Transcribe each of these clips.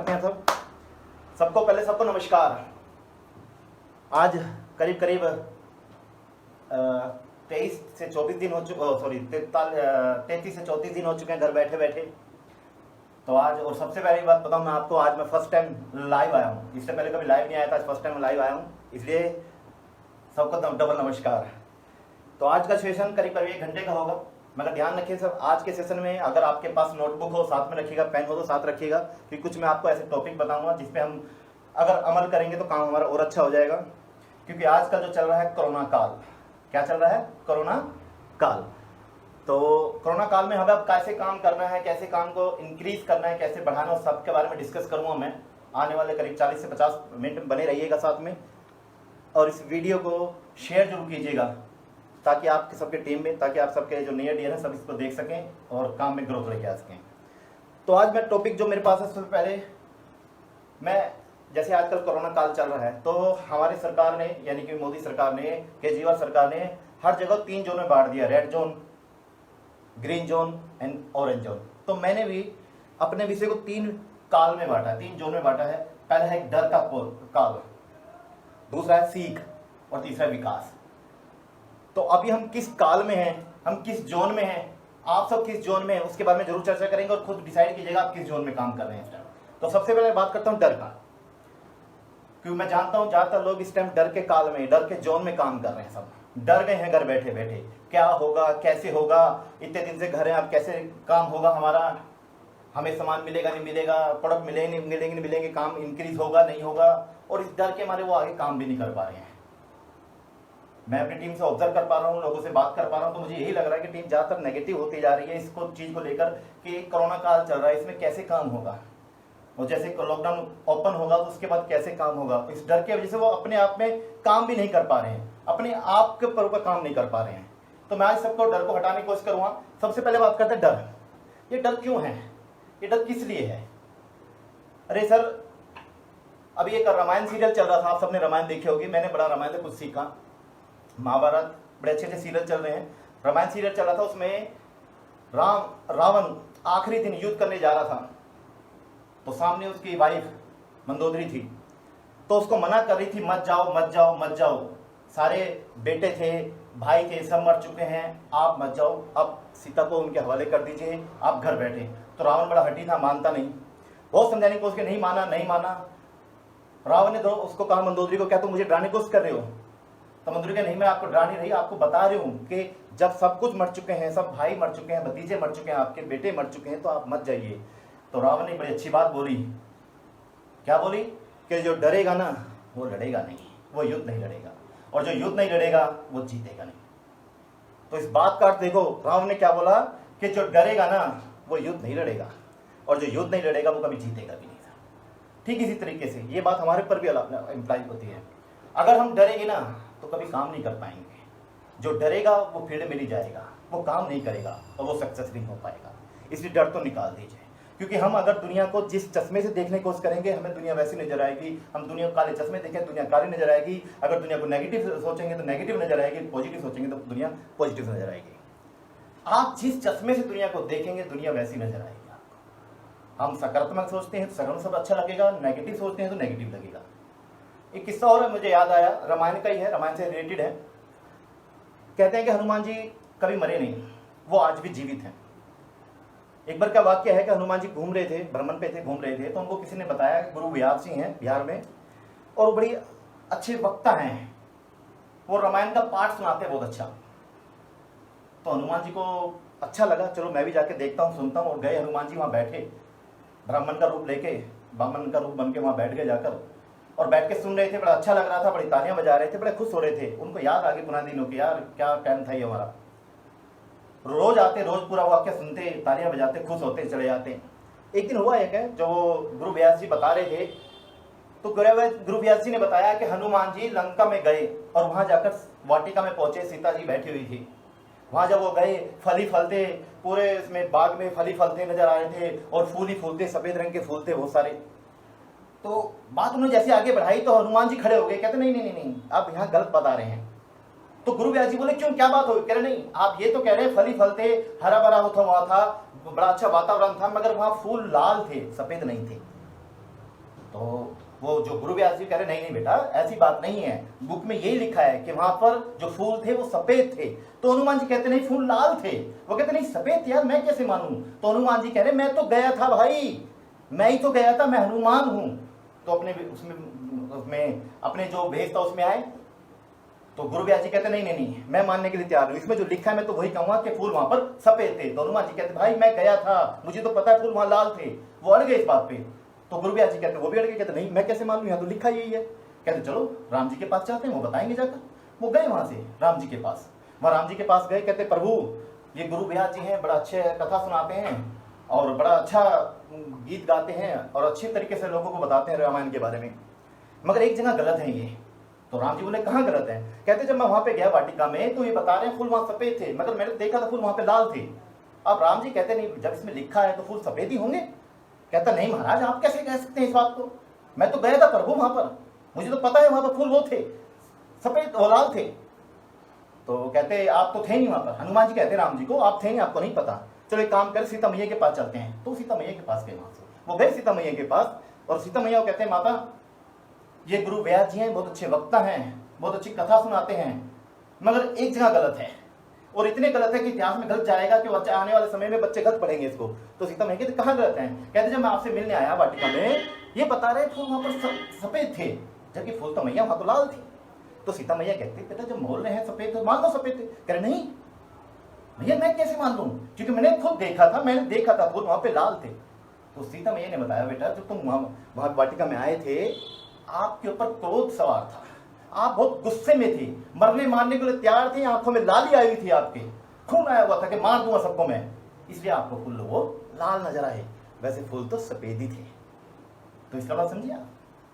करते हैं सबको नमस्कार। आज करीब करीब 23 से 24 दिन हो चुके 33 से 34 दिन हो चुके हैं घर बैठे बैठे। तो आज, और सबसे पहली बात बताऊं मैं आपको, आज मैं फर्स्ट टाइम लाइव आया हूं। इससे पहले कभी लाइव नहीं आया था, आज फर्स्ट टाइम लाइव आया हूं, इसलिए सबको डबल नमस्कार। तो आज का सेशन करीब 1 घंटे का होगा, मगर ध्यान रखिए सब, आज के सेशन में अगर आपके पास नोटबुक हो साथ में रखिएगा, पेन हो तो साथ रखिएगा, क्योंकि कुछ मैं आपको ऐसे टॉपिक बताऊंगा जिसपे हम अगर अमल करेंगे तो काम हमारा और अच्छा हो जाएगा। क्योंकि आज का जो चल रहा है कोरोना काल, क्या चल रहा है? कोरोना काल। तो कोरोना काल में हमें अब कैसे काम करना है, कैसे काम को इंक्रीज करना है, कैसे बढ़ाना है, सबके बारे में डिस्कस करूंगा मैं। आने वाले करीब 40 से 50 मिनट बने रहिएगा साथ में, और इस वीडियो को शेयर जरूर कीजिएगा ताकि आपके सबके टीम में, ताकि आप सबके जो नियर डियर हैं सब इसको देख सकें और काम में ग्रोथ लेके आ सकें। तो आज मैं टॉपिक जो मेरे पास है, सबसे पहले मैं, जैसे आजकल कोरोना काल चल रहा है, तो हमारी सरकार ने, यानी कि मोदी सरकार ने, केजरीवाल सरकार ने हर जगह 3 जोन में बांट दिया, red zone, green zone and orange zone. तो मैंने भी अपने विषय को 3 काल में बांटा है, 3 जोन में बांटा है। पहला है डर का काल, दूसरा है सीख, और तीसरा विकास। तो अभी हम किस काल में हैं, हम किस जोन में हैं, आप सब किस जोन में हैं, उसके बारे में जरूर चर्चा करेंगे और खुद डिसाइड कीजिएगा आप किस जोन में काम कर रहे हैं इस टाइम। तो सबसे पहले बात करता हूं डर का, क्योंकि मैं जानता हूं ज्यादातर लोग इस टाइम डर के काल में, डर के जोन में काम कर रहे हैं। सब डर गए हैं घर बैठे बैठे, क्या होगा, कैसे होगा, इतने दिन से घर हैं, अब कैसे काम होगा हमारा, हमें सामान मिलेगा नहीं मिलेगा, प्रोडक्ट मिलेंगे नहीं मिलेंगे, काम इंक्रीज होगा नहीं होगा, और इस डर के मारे वो आगे काम भी नहीं कर पा रहे हैं। मैं अपनी टीम से ऑब्जर्व कर पा रहा हूँ, लोगों से बात कर पा रहा हूँ, तो मुझे यही लग रहा है कि टीम ज्यादातर नेगेटिव होती जा रही है इसको, चीज को लेकर कि कोरोना काल चल रहा है, इसमें कैसे काम होगा, और जैसे लॉकडाउन ओपन होगा तो उसके बाद कैसे काम होगा। इस डर की वजह से वो अपने आप में काम भी नहीं कर पा रहे हैं, अपने आप के ऊपर काम नहीं कर पा रहे हैं। तो मैं आज सबको डर को हटाने की कोशिश करूंगा। सबसे पहले बात करते हैं डर। ये डर क्यों है, ये डर किस लिए है? अरे सर, अभी एक रामायण सीरियल चल रहा था, आप सबने रामायण देखी होगी, मैंने बड़ा रामायण से कुछ सीखा। महाभारत, बड़े अच्छे अच्छे सीरियल चल रहे हैं। रामायण सीरियल चल रहा था, उसमें रावण आखिरी दिन युद्ध करने जा रहा था, तो सामने उसकी वाइफ मंदोदरी थी, तो उसको मना कर रही थी, मत जाओ मत जाओ मत जाओ, सारे बेटे थे, भाई थे, सब मर चुके हैं, आप मत जाओ, अब सीता को उनके हवाले कर दीजिए, आप घर बैठे। तो रावण बड़ा हठी था, मानता नहीं, बहुत समझाने की कोशिश की, नहीं माना। रावण ने तो उसको कहा, मंदोदरी को, क्या तुम मुझे डराने की कोशिश कर रहे हो? तो मंदोदरी कहा, नहीं मैं आपको डरा नहीं रही, आपको बता रही हूँ कि जब सब कुछ मर चुके हैं, सब भाई मर चुके हैं, भतीजे मर चुके हैं, आपके बेटे मर चुके हैं, तो आप मत जाइए। तो रावण ने बड़ी अच्छी बात बोली, क्या बोली? कि जो डरेगा ना वो लड़ेगा नहीं, वो युद्ध नहीं लड़ेगा, और जो युद्ध नहीं लड़ेगा वो जीतेगा नहीं। तो इस बात का अर्थ देखो, रावण ने क्या बोला कि जो डरेगा ना वो युद्ध नहीं लड़ेगा, और जो युद्ध नहीं लड़ेगा वो कभी जीतेगा भी नहीं। ठीक इसी तरीके से ये बात हमारे पर भी इम्प्लाई होती है। अगर हम डरेंगे ना तो कभी काम नहीं कर पाएंगे। जो डरेगा वो फील्ड में नहीं जाएगा, वो काम नहीं करेगा, और वो सक्सेस नहीं हो पाएगा। इसलिए डर तो निकाल दीजिए, क्योंकि हम अगर दुनिया को जिस चश्मे से देखने की कोशिश करेंगे, हमें दुनिया वैसी नजर आएगी। हम दुनिया को काले चश्मे देखें, दुनिया काली नजर आएगी। अगर दुनिया को नेगेटिव सोचेंगे तो नेगेटिव नजर आएगी, पॉजिटिव सोचेंगे तो दुनिया पॉजिटिव नजर आएगी। आप जिस चश्मे से दुनिया को देखेंगे, दुनिया वैसी नजर आएगी आपको। हम सकारात्मक सोचते हैं तो सकारात्मक सब अच्छा लगेगा, नेगेटिव सोचते हैं तो नेगेटिव लगेगा। एक किस्सा और मुझे याद आया, रामायण का ही है, रामायण से रिलेटेड है। कहते हैं कि हनुमान जी कभी मरे नहीं, वो आज भी जीवित हैं। एक बार का वाक्य है कि हनुमान जी घूम रहे थे, भ्रमण पे थे, घूम रहे थे, तो उनको किसी ने बताया, गुरु व्यास जी हैं बिहार में, और वो बड़ी अच्छे वक्ता हैं, वो रामायण का पाठ सुनाते हैं बहुत अच्छा। तो हनुमान जी को अच्छा लगा, चलो मैं भी जाके देखता हूँ, सुनता हूँ। और गए हनुमान जी, वहाँ बैठे, ब्राह्मण का रूप लेके, ब्राह्मण का रूप बन के वहाँ बैठ गए जाकर, और बैठ के सुन रहे थे। बड़ा अच्छा लग रहा था, बड़ी तालियां बजा रहे थे, बड़े खुश हो रहे थे। उनको याद आ गई पुराने दिनों की, यार क्या टाइम था ये हमारा, रोज आते, रोज पूरा वाक्य सुनते, तालियां बजाते, खुश होते, चले जाते। एक दिन हुआ है जो गुरु व्यास जी बता रहे थे, तो गुरु व्यास जी ने बताया कि हनुमान जी लंका में गए, और वहां जाकर वाटिका में पहुंचे, सीता जी बैठी हुई थी। वहां जब वो गए, फली फलते, पूरे इसमें बाग में फली फलते नजर आ रहे थे, और फूल ही फूलते, सफेद रंग के फूल थे बहुत सारे। तो बात उन्होंने जैसे आगे बढ़ाई तो हनुमान जी खड़े हो गए, कहते नहीं, आप यहाँ गलत बता रहे हैं। तो गुरु व्यास जी बोले, क्यों, क्या बात हो? कह रहे नहीं, आप ये तो कह रहे हैं फली फलते, हरा भरा वहां था, बड़ा अच्छा वातावरण था, मगर वहां फूल लाल थे, सफेद नहीं थे। तो वो जो गुरु व्यास जी कह रहे नहीं नहीं बेटा ऐसी बात नहीं है, बुक में यही लिखा है कि वहां पर जो फूल थे वो सफेद थे। तो हनुमान जी कहते नहीं फूल लाल थे। वो कहते नहीं सफेद यार मैं कैसे मानूं। तो हनुमान जी कह रहे मैं तो गया था भाई, मैं ही तो गया था, मैं हनुमान हूं। तो अपने उसमें अपने जो भेष था उसमें आए। तो गुरु व्यास जी कहते नहीं नहीं नहीं मैं मानने के लिए तैयार हूं, इसमें जो लिखा है मैं तो वही कहूंगा कि फूल वहां पर सफेद थे। तो हनुमान जी कहते भाई मैं गया था, मुझे तो पता है फूल वहां लाल थे। वो अड़ गए इस बात पे। तो गुरु व्यास जी कहते वो भी अड़ गए, कहते नहीं मैं कैसे मालूं, यहाँ तो लिखा यही है। कहते चलो राम जी के पास चलते हैं, वो बताएंगे जाकर। वो गए वहां से राम जी के पास। वहां राम जी के पास गए, कहते प्रभु ये गुरु व्यास जी हैं, बड़ा अच्छे कथा सुनाते हैं और बड़ा अच्छा गीत गाते हैं और अच्छे तरीके से लोगों को बताते हैं रामायण के बारे में, मगर एक जगह गलत है ये। तो राम जी बोले कहाँ गलत है। कहते जब मैं वहां पे गया वाटिका में तो ये बता रहे हैं फूल वहां सफेद थे, मगर मैंने देखा था फूल वहां पे लाल थे। अब राम जी कहते नहीं जब इसमें लिखा है तो फूल सफेद ही होंगे। कहता नहीं महाराज आप कैसे कह सकते हैं इस बात को, मैं तो गया था प्रभु वहां पर, मुझे तो पता है वहां पर फूल वो थे सफेद और लाल थे। तो कहते आप तो थे नहीं वहां पर। हनुमान जी कहते राम जी को आप थे नहीं, आपको नहीं पता, चलो एक काम कर सीता मैया के पास चलते हैं। तो सीता मैया के पास गए, वहां से वो गए सीता मैया के पास। और सीता मैया कहते हैं माता ये गुरु व्यास जी हैं, बहुत अच्छे वक्ता हैं, बहुत अच्छी कथा सुनाते हैं, मगर एक जगह गलत है और इतने गलत है कि इतिहास में गलत जाएगा कि बच्चे आने वाले समय में बच्चे गलत पढ़ेंगे इसको। तो सीता मैया कहते कहाँ गलत है। कहते जब मैं आपसे मिलने आया वाटिका में ये बता रहे फूल वहां पर सफेद थे, जबकि फूल तो मैया वहां तो लाल थी। तो सीता मैया कहते बेटा जब बोल रहे हैं सफेद तो मान लो सफेद थे। कह रहे नहीं भैया मैं कैसे मान लूं, क्योंकि मैंने खुद देखा था, मैंने देखा था फूल वहां पे लाल थे। तो सीता मैया ने बताया बेटा जब तुम वहां वाटिका में आए थे आपके ऊपर क्रोध सवार था, आप बहुत गुस्से में थे, मरने मारने के लिए तैयार थे, आंखों में लाली आई हुई थी, आपके खून आया हुआ था कि मार दूंगा सबको मैं, इसलिए आपको फूल वो लाल नजर आए, वैसे फूल तो सफेद ही थे। तो इसका बात समझिए आप,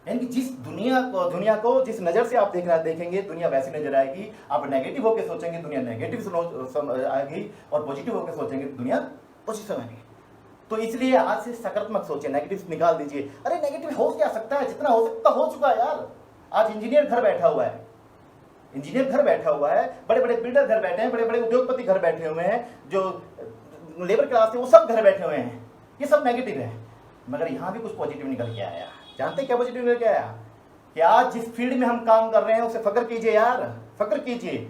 यानी कि जिस दुनिया को जिस नजर से आप देखेंगे दुनिया वैसी नजर आएगी। आप नेगेटिव होकर सोचेंगे दुनिया नेगेटिव आएगी और पॉजिटिव होकर सोचेंगे दुनिया पॉजिटिव आएगी। तो इसलिए आज से सकारात्मक सोचिए, नेगेटिव निकाल दीजिए। अरे नेगेटिव हो क्या सकता है, जितना हो सकता हो चुका है यार। आज इंजीनियर घर बैठा हुआ है, इंजीनियर घर बैठा हुआ है, बड़े बड़े बिल्डर घर बैठे हैं, बड़े बड़े उद्योगपति घर बैठे हुए हैं, जो लेबर क्लास है वो सब घर बैठे हुए हैं। ये सब नेगेटिव है, मगर यहाँ भी कुछ पॉजिटिव निकल के आया। जानते क्या पॉजिटिव निकल के आया कि आज जिस फील्ड में हम काम कर रहे हैं उसे फक्र कीजिए यार, फक्र कीजिए,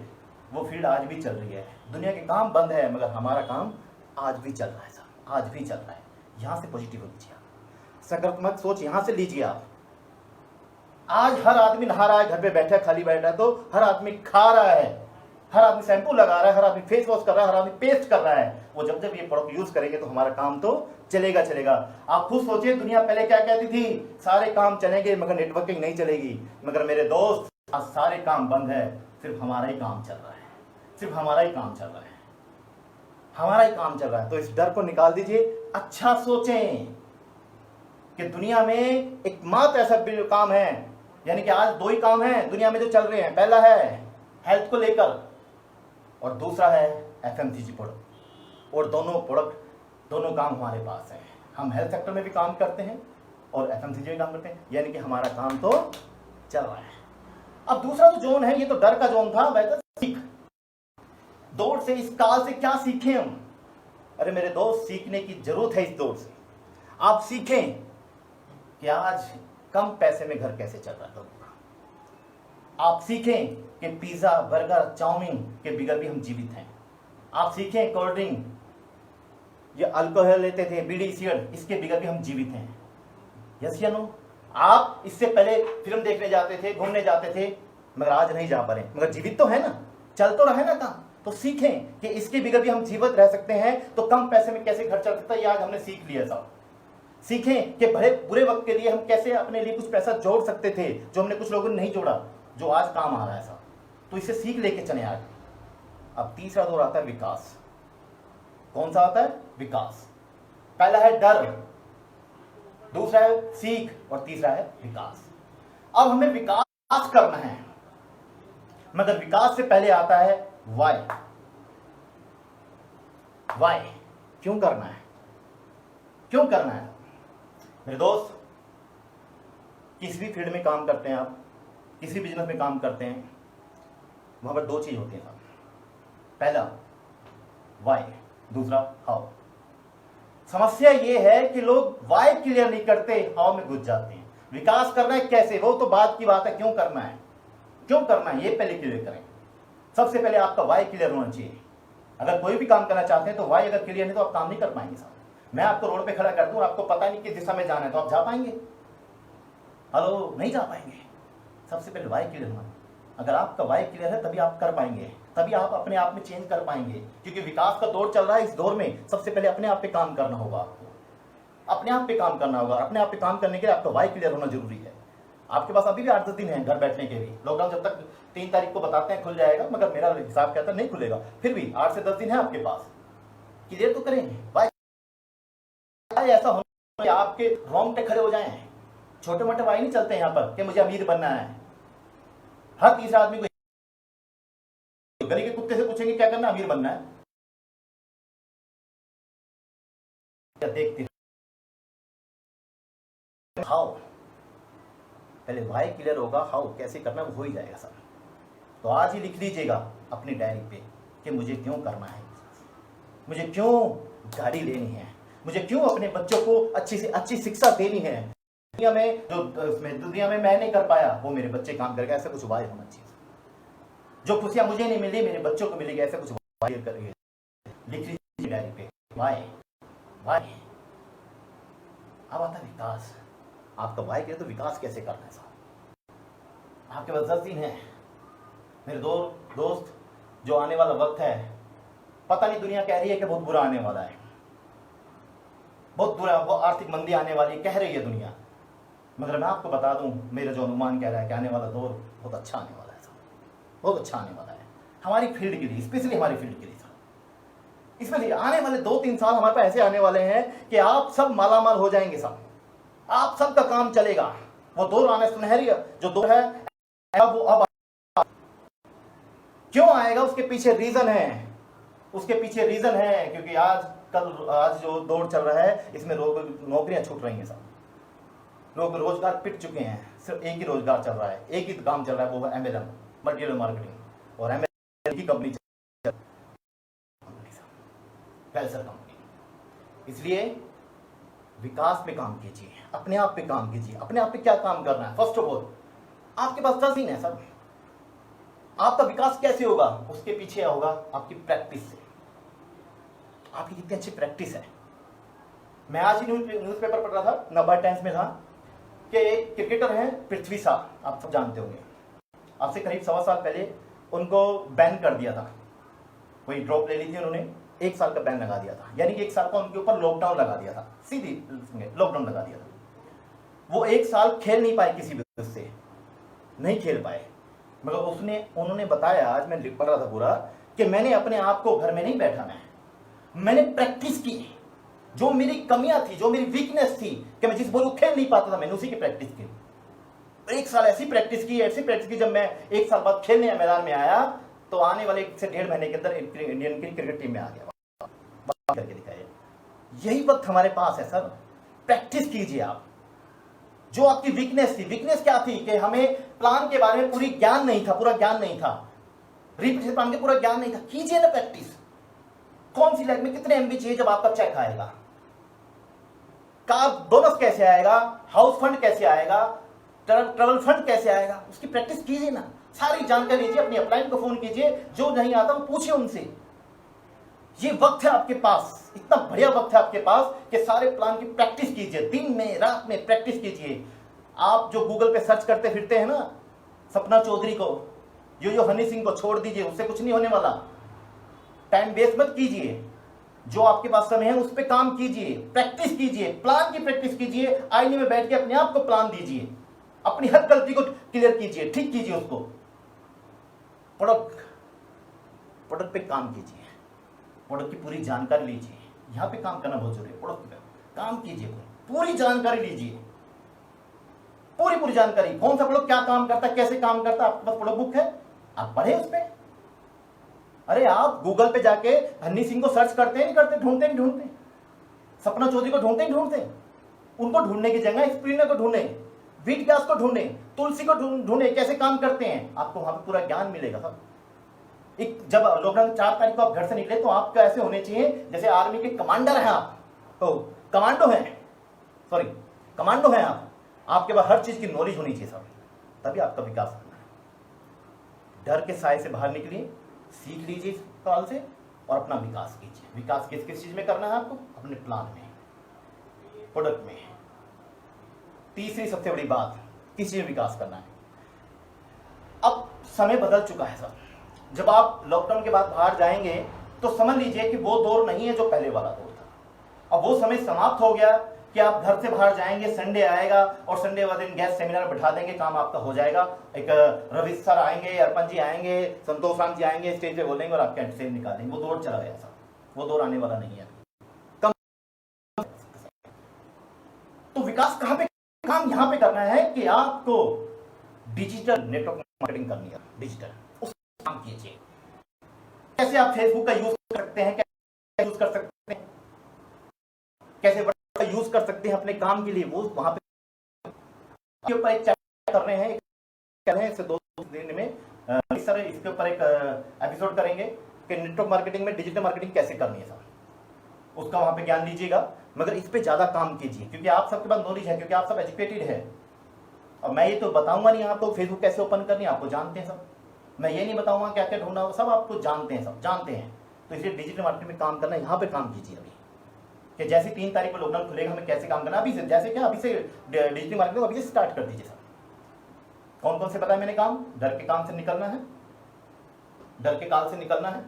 वो फील्ड आज भी चल रही है। दुनिया के काम बंद है मगर हमारा काम आज भी चल रहा है, आज भी चल रहा है। यहां से पॉजिटिव हो लीजिए, सकारात्मक सोच यहां से लीजिए आप। आज हर आदमी नहा रहा है, घर पे बैठा है, खाली बैठा है, तो हर आदमी खा रहा है, हर आदमी शैम्पू लगा रहा है, हर आदमी फेस वॉश कर रहा है, हर आदमी पेस्ट कर रहा है। वो जब जब ये प्रोडक्ट यूज करेंगे तो हमारा काम तो चलेगा चलेगा। आप खुद सोचिए दुनिया पहले क्या कहती थी, सारे काम चलेंगे मगर नेटवर्किंग नहीं चलेगी। मगर मेरे दोस्त आज सारे काम बंद है, सिर्फ हमारा ही काम चल रहा है, सिर्फ हमारा ही काम चल रहा है, हमारा ही काम चल रहा है। तो इस डर को निकाल दीजिए, अच्छा सोचें कि दुनिया में एकमात्र ऐसा काम है, यानी कि आज दो ही काम हैं दुनिया में जो चल रहे हैं। पहला है हेल्थ को लेकर और दूसरा है एफएमसीजी प्रोडक्ट। और दोनों काम हमारे पास है। हम हेल्थ सेक्टर में भी काम करते हैं और एफएमसीजी में काम करते हैं, यानी कि हमारा काम तो चल रहा है। अब दूसरा जो जोन है, ये तो डर का जोन था, वह था सीख। दौड़ से, इस काल से क्या सीखें हम। अरे मेरे दोस्त, सीखने की जरूरत है इस दौड़ से। आप सीखें कि आज कम पैसे में घर कैसे चल रहा है लोगों का। आप सीखें कि पिज्जा, बर्गर, चाउमीन के बिगड़ भी हम जीवित हैं। आप सीखें कोल्ड ड्रिंक, ये अल्कोहल लेते थे, बीड़ी सिगरेट, इसके बिगड़ भी हम जीवित हैं। यस या नो। आप इससे पहले फिल्म देखने जाते थे, घूमने जाते थे, मगर आज नहीं जा पा रहे, मगर जीवित तो है ना, चल तो रहे ना काम। तो सीखें कि इसके बिगड़ भी हम जीवित रह सकते हैं, तो कम पैसे में कैसे घर चल सकता है, ये आज हमने सीख लिया साहब। सीखें कि बड़े बुरे वक्त के लिए हम कैसे अपने लिए कुछ पैसा जोड़ सकते थे, जो हमने कुछ लोगों ने नहीं जोड़ा, जो आज काम आ रहा है साहब। तो इसे सीख लेके चले आज। अब तीसरा दौर आता है विकास। कौन सा आता है? विकास। पहला है डर, दूसरा है सीख और तीसरा है विकास। अब हमें विकास करना है, मगर विकास से पहले आता है वाई। वाई क्यों करना है, क्यों करना है मेरे दोस्त। किसी भी फील्ड में काम करते हैं आप, किसी बिजनेस में काम करते हैं, वहां पर दो चीज होती है। पहला वाई, दूसरा हाउ। समस्या यह है कि लोग वाई क्लियर नहीं करते, हाउ में घुस जाते हैं। विकास करना है कैसे, वो तो बात की बात है, क्यों करना है, क्यों करना है ये पहले क्लियर करें। सबसे पहले आपका वाई क्लियर होना चाहिए। अगर कोई भी काम करना चाहते हैं तो वाई अगर क्लियर है तो आप काम नहीं कर पाएंगे साहब। मैं आपको रोड पे खड़ा कर दूं और आपको पता नहीं किस दिशा में जाना है, तो आप जा पाएंगे? हेलो, नहीं जा पाएंगे। सबसे पहले वाई क्लियर होना। अगर आपका वाई क्लियर है तभी आप कर पाएंगे, तभी आप अपने आप में चेंज कर पाएंगे। क्योंकि विकास का दौर चल रहा है, इस दौर में सबसे पहले अपने आप पे काम करना होगा आपको, अपने आप पे काम करना होगा। अपने आप पे काम करने के लिए आपका वाई क्लियर होना जरूरी है। आपके पास अभी भी 8-10 दिन है घर बैठने के भी। लॉकडाउन जब तक 3 तारीख को बताते हैं खुल जाएगा, मगर मेरा हिसाब कहता है नहीं खुलेगा, फिर भी 8 से 10 दिन है आपके पास। क्लियर तो करेंगे वाई। ऐसा होना कि आपके रोंगटे खड़े हो जाए। छोटे मोटे वाई नहीं चलते यहाँ पर कि मुझे अमीर बनना है। हर तीसरा आदमी को गली के कुत्ते से पूछेंगे क्या करना, अमीर बनना है। देखते हाउ, पहले वाई क्लियर होगा, हाउ कैसे करना वो हो ही जाएगा सर। तो आज ही लिख लीजिएगा अपनी डायरी पे कि मुझे क्यों करना है, मुझे क्यों गाड़ी लेनी है, मुझे क्यों अपने बच्चों को अच्छी से अच्छी शिक्षा देनी है। दुनिया में मैं नहीं कर पाया वो मेरे बच्चे काम करके, ऐसा कुछ वाई होना चाहिए। जो खुशियां मुझे नहीं मिली मेरे बच्चों को मिलेगी, ऐसा कुछ वाई करेंगे। लिख लीजिए डायरी पे वाई वाई। अब आता विकास। आपका वाई करे तो विकास कैसे करना है साहब। आपके पास 10 दिन है मेरे दोस्त। जो आने वाला वक्त है, पता नहीं दुनिया कह रही है कि बहुत बुरा आने वाला है, बहुत बुरा, वो आर्थिक मंदी आने वाली कह रही है दुनिया, मगर मैं आपको बता दूं मेरा जो अनुमान कह रहा है कि आने वाला दौर बहुत अच्छा आने वाला है साहब, बहुत अच्छा आने वाला है हमारी फील्ड के लिए, स्पेशली हमारी फील्ड के लिए साहब। इसमें आने वाले 2-3 साल हमारे पास ऐसे आने वाले हैं कि आप सब मालामाल हो जाएंगे साहब, आप सबका काम चलेगा। वो दौर आने सुनहरी जो दौर है वो अब क्यों आएगा, उसके पीछे रीजन है, उसके पीछे रीजन है। क्योंकि आज जो दौर चल रहा है इसमें नौकरियां छूट रही हैं साहब, लोग रोजगार पिट चुके हैं। सिर्फ एक ही रोजगार चल रहा है, एक ही काम चल रहा है, वो है एमएलएम, मटेरियल मार्केटिंग। और एमएलएम की कंपनी कंपनी। इसलिए विकास पे काम कीजिए, अपने आप पे काम कीजिए। अपने आप पे क्या काम करना है? फर्स्ट ऑफ ऑल आपके पास 10 दिन है सर। आपका विकास कैसे होगा? उसके पीछे होगा आपकी प्रैक्टिस से। आपकी कितनी अच्छी प्रैक्टिस है। मैं आज ही न्यूज़पेपर पढ़ रहा था, नंबर टाइम्स में था कि एक क्रिकेटर हैं पृथ्वी शॉ, आप सब जानते होंगे। आपसे करीब 1.25 साल पहले उनको बैन कर दिया था। कोई ड्रॉप ले ली थी उन्होंने, 1 साल का बैन लगा दिया था, यानी कि 1 साल का उनके ऊपर लॉकडाउन लगा दिया था, सीधी लॉकडाउन लगा दिया था। वो 1 साल खेल नहीं पाए, किसी वजह से नहीं खेल पाए। मगर उन्होंने बताया, आज मैं पढ़ रहा था पूरा, कि मैंने अपने आप को घर में नहीं बैठा, मैंने प्रैक्टिस की। जो मेरी कमियां थी, जो मेरी वीकनेस थी कि मैं जिस बॉल को खेल नहीं पाता था, मैंने उसी की प्रैक्टिस की। 1 साल ऐसी प्रैक्टिस की, जब मैं 1 साल बाद खेलने मैदान में आया तो आने वाले 1 से 1.5 महीने के अंदर इंडियन की क्रिकेट टीम में आ गया, करके दिखाया। यही वक्त हमारे पास है सर, प्रैक्टिस कीजिए आप। जो आपकी वीकनेस थी, वीकनेस क्या थी कि हमें प्लान के बारे में पूरा ज्ञान नहीं था, रिपीटेशन प्लान के पूरा ज्ञान नहीं था। कीजिए ना प्रैक्टिस। कौन सी लैब में कितने एमबी चाहिए जब आपका चेक आएगा, कार बोनस कैसे आएगा, हाउस फंड कैसे आएगा, ट्रैवल फंड कैसे आएगा, उसकी प्रैक्टिस कीजिए ना। सारी जानकारी लीजिए, अपनी अपलाइन को फोन कीजिए, जो नहीं आता वो पूछिए उनसे। ये वक्त है आपके पास, इतना बढ़िया वक्त है आपके पास कि सारे प्लान की प्रैक्टिस कीजिए। दिन में रात में प्रैक्टिस कीजिए। आप जो गूगल पे सर्च करते फिरते हैं ना, सपना चौधरी को, यो हनी सिंह को छोड़ दीजिए, उससे कुछ नहीं होने वाला। टाइम वेस्ट मत कीजिए। जो आपके पास समय है उस पर काम कीजिए, प्रैक्टिस कीजिए, प्लान की प्रैक्टिस कीजिए। आईने में बैठ के अपने आप को प्लान दीजिए, अपनी हर गलती को क्लियर कीजिए, ठीक कीजिए उसको। प्रोडक्ट पे काम कीजिए, प्रोडक्ट की पूरी जानकारी लीजिए। यहां पे काम करना बहुत जरूरी है। प्रोडक्ट पे काम कीजिए, पूरी जानकारी लीजिए, पूरी जानकारी। कौन सा प्रोडक्ट क्या काम करता है, कैसे काम करता है, आपके पास प्रोडक्ट बुक है, आप पढ़े उस पर। अरे आप गूगल पे जाके हनी सिंह को सर्च करते हैं, नहीं करते, ढूंढते, सपना चौधरी को ढूंढते। उनको ढूंढने की जगह एक्सप्लेनर को ढूंढे, वीट गैस को ढूंढे, तुलसी को ढूंढे, कैसे काम करते हैं, आपको वहां पर पूरा ज्ञान मिलेगा सब। जब लॉकडाउन 4 तारीख को आप घर से निकले तो आपको ऐसे होने चाहिए जैसे आर्मी के कमांडर हैं आप, तो कमांडो हैं आप। आपके पास हर चीज की नॉलेज होनी चाहिए सब, तभी आपका विकास करना है। डर के साए से बाहर निकलिए, सीख लीजिए इस काल से और अपना विकास कीजिए। विकास किस किस चीज में करना है आपको? अपने प्लान में, प्रोडक्ट में। तीसरी सबसे बड़ी बात, किस चीज में विकास करना है? अब समय बदल चुका है सब। जब आप लॉकडाउन के बाद बाहर जाएंगे तो समझ लीजिए कि वो दौर नहीं है जो पहले वाला दौर था। अब वो समय समाप्त हो गया कि आप घर से बाहर जाएंगे, संडे आएगा और संडे वाले दिन गेस्ट सेमिनार बैठा देंगे, काम आपका हो जाएगा। एक रवि सर आएंगे, अर्पण जी आएंगे, संतोष राम जी आएंगे, स्टेज पे बोलेंगे और आप कैंट निकालेंगे। वो दौर चला गया सब, वो दौर आने वाला नहीं है। तो विकास कहां पे, काम यहां पे करना है कि आपको डिजिटल नेटवर्क मार्केटिंग करनी है। डिजिटल उस काम कीजिए। कैसे आप फेसबुक का यूज कर सकते हैं, कैसे यूज कर सकते हैं, कैसे व्हाट्सएप का यूज कर सकते हैं अपने काम के लिए, वो वहां पे ऊपर एक चर्चा कर रहे हैं, इससे 2 दिन में सर इसके ऊपर एक एपिसोड करेंगे कि नेटवर्क मार्केटिंग में डिजिटल मार्केटिंग कैसे करनी है सर, उसका वहां पे ज्ञान लीजिएगा। मगर इस पे ज्यादा काम कीजिए क्योंकि आप सबके पास नॉलेज है, क्योंकि आप सब एजुकेटेड है। और मैं ये तो बताऊंगा नहीं आपको फेसबुक कैसे ओपन करनी है, आपको जानते हैं सब। मैं ये नहीं बताऊंगा क्या क्या ढूंढना होगा, सब आपको जानते हैं, सब जानते हैं। तो इसलिए डिजिटल मार्केटिंग में काम करना, यहाँ पे काम कीजिए अभी कि जैसे 3 तारीख को लॉकडाउन खुलेगा हमें कैसे काम करना, अभी से, जैसे क्या अभी से डिजिटल मार्केटिंग अभी से स्टार्ट कर दीजिए सर। कौन कौन से बताया मैंने काम? डर के काम से निकलना है, डर के काल से निकलना है,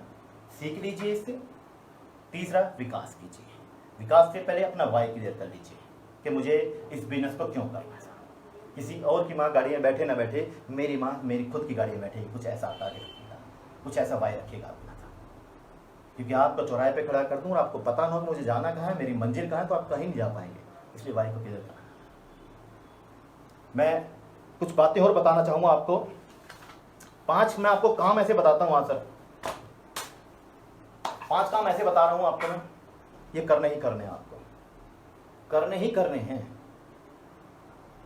सीख लीजिए इससे। तीसरा, विकास कीजिए। विकास से पहले अपना वाई क्लियर कर लीजिए कि मुझे इस बिजनेस को क्यों करना है। किसी और की माँ गाड़ी में बैठे ना बैठे, मेरी माँ मेरी खुद की गाड़ी में बैठेगी, कुछ ऐसा आगे रखिएगा, कुछ ऐसा वाई रखिएगा अपना था। क्योंकि आपको चौराहे पे खड़ा कर दूं और आपको पता ना हो मुझे जाना कहाँ है, मेरी मंजिल कहाँ है, तो आप कहीं नहीं जा पाएंगे। इसलिए वाई को क्लियर करना। मैं कुछ बातें और बताना चाहूंगा आपको। 5 मैं आपको काम ऐसे बताता हूँ सर, 5 काम ऐसे बता रहा हूं आपको मैं, ये करने ही करने हैं आपको, करने ही करने हैं।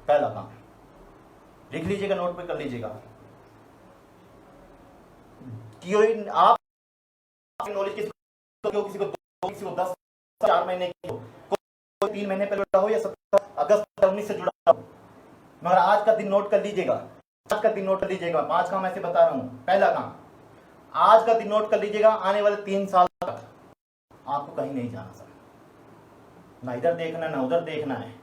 पहला काम लिख लीजिएगा, नोट पे कर लीजिएगा कि आप नॉलेज किसी को 2, किसी को 10, 4 महीने की हो, कोई 3 महीने पहले जुड़ा हो या 17 अगस्त 2019 से जुड़ा हो, मगर आज का दिन नोट कर लीजिएगा। आज का दिन नोट कर लीजिएगा। 5 काम ऐसे बता रहा हूं। पहला काम, आज का दिन नोट कर लीजिएगा। आने वाले 3 साल तक आपको कहीं नहीं जाना सर, ना इधर देखना ना उधर देखना है।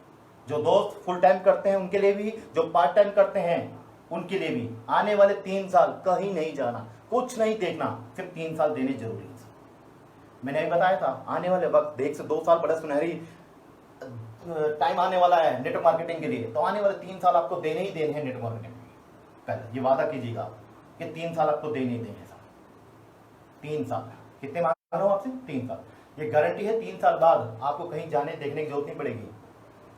जो दोस्त फुल टाइम करते हैं उनके लिए भी, जो पार्ट टाइम करते हैं उनके लिए भी, आने वाले 3 साल कहीं नहीं जाना, कुछ नहीं देखना, सिर्फ 3 साल देने जरूरी है। मैंने अभी बताया था आने वाले वक्त 1 से 2 साल बड़ा सुनहरी टाइम आने वाला है नेटवर्क मार्केटिंग के लिए। तो आने वाले 3 साल आपको देने ही देने हैं नेटवर्क मार्केटिंग में। पहले ये वादा कीजिएगा कि 3 साल आपको देने ही देने हैं। 3 साल कितने मांग रहा हूं आपसे? 3 साल। ये गारंटी है 3 साल बाद आपको कहीं जाने देखने की जरूरत नहीं पड़ेगी।